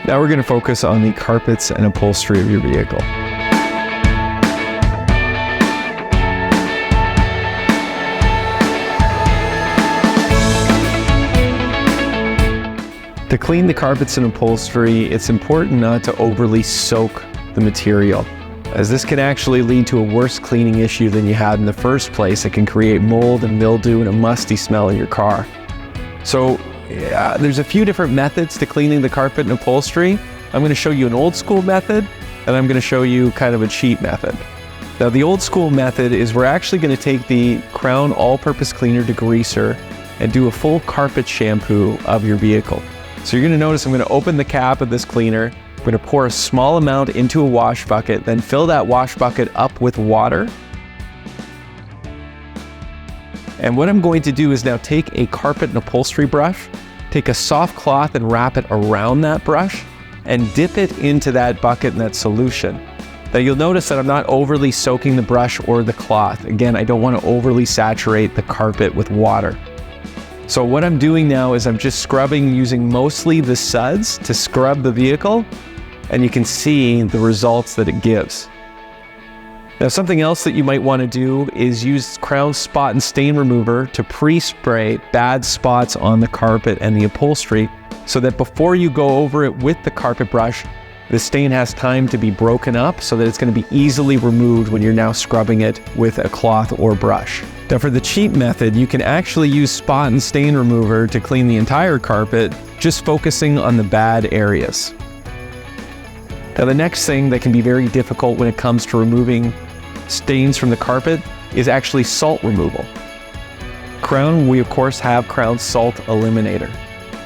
Now we're going to focus on the carpets and upholstery of your vehicle. To clean the carpets and upholstery, it's important not to overly soak the material, as this can actually lead to a worse cleaning issue than you had in the first place. It can create mold and mildew and a musty smell in your car. So there's a few different methods to cleaning the carpet and upholstery. I'm going to show you an old school method, and I'm going to show you kind of a cheap method. Now the old school method is we're actually going to take the Krown all-purpose cleaner degreaser and do a full carpet shampoo of your vehicle. So you're going to notice I'm going to open the cap of this cleaner. I'm going to pour a small amount into a wash bucket, then fill that wash bucket up with water. And what I'm going to do is now take a carpet and upholstery brush, take a soft cloth and wrap it around that brush, and dip it into that bucket and that solution. Now you'll notice that I'm not overly soaking the brush or the cloth. Again, I don't want to overly saturate the carpet with water. So what I'm doing now is I'm just scrubbing using mostly the suds to scrub the vehicle, and you can see the results that it gives. Now something else that you might want to do is use Krown spot and stain remover to pre-spray bad spots on the carpet and the upholstery, so that before you go over it with the carpet brush, the stain has time to be broken up so that it's going to be easily removed when you're now scrubbing it with a cloth or brush. Now for the cheap method, you can actually use spot and stain remover to clean the entire carpet, just focusing on the bad areas. Now the next thing that can be very difficult when it comes to removing stains from the carpet is actually salt removal. Krown, we of course have Krown Salt Eliminator.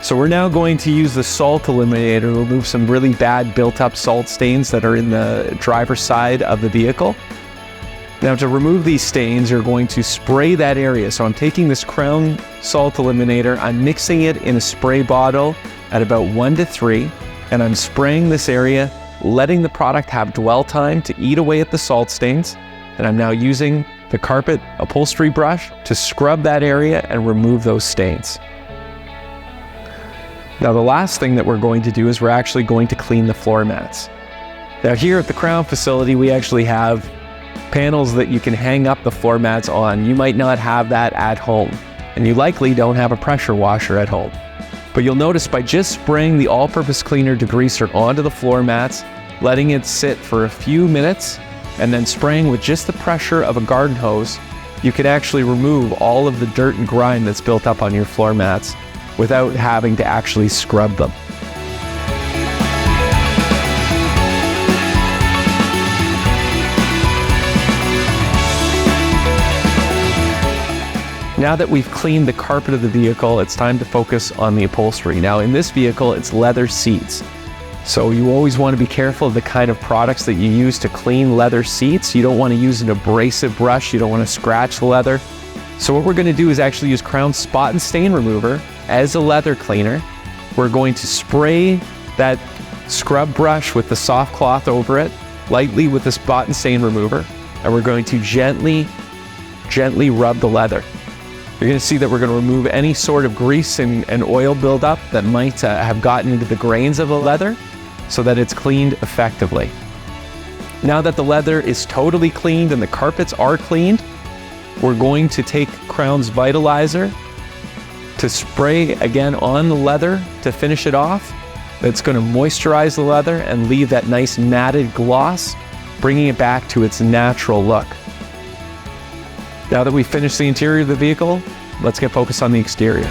So we're now going to use the salt eliminator to remove some really bad built-up salt stains that are in the driver's side of the vehicle. Now to remove these stains, you're going to spray that area. So I'm taking this Krown Salt Eliminator, I'm mixing it in a spray bottle at about 1 to 3, and I'm spraying this area, letting the product have dwell time to eat away at the salt stains. And I'm now using the carpet upholstery brush to scrub that area and remove those stains. Now the last thing that we're going to do is we're actually going to clean the floor mats. Now here at the Krown facility, we actually have panels that you can hang up the floor mats on. You might not have that at home, and you likely don't have a pressure washer at home. But you'll notice by just spraying the all-purpose cleaner degreaser onto the floor mats, letting it sit for a few minutes, and then spraying with just the pressure of a garden hose, you can actually remove all of the dirt and grime that's built up on your floor mats without having to actually scrub them. Now that we've cleaned the carpet of the vehicle, it's time to focus on the upholstery. Now in this vehicle, it's leather seats. So you always want to be careful of the kind of products that you use to clean leather seats. You don't want to use an abrasive brush. You don't want to scratch the leather. So what we're going to do is actually use Krown spot and stain remover as a leather cleaner. We're going to spray that scrub brush with the soft cloth over it, lightly with the spot and stain remover, and we're going to gently rub the leather. You're going to see that we're going to remove any sort of grease and oil buildup that might have gotten into the grains of the leather so that it's cleaned effectively. Now that the leather is totally cleaned and the carpets are cleaned, we're going to take Krown's Vitalizer to spray again on the leather to finish it off. That's going to moisturize the leather and leave that nice matted gloss, bringing it back to its natural look. Now that we've finished the interior of the vehicle, let's get focused on the exterior.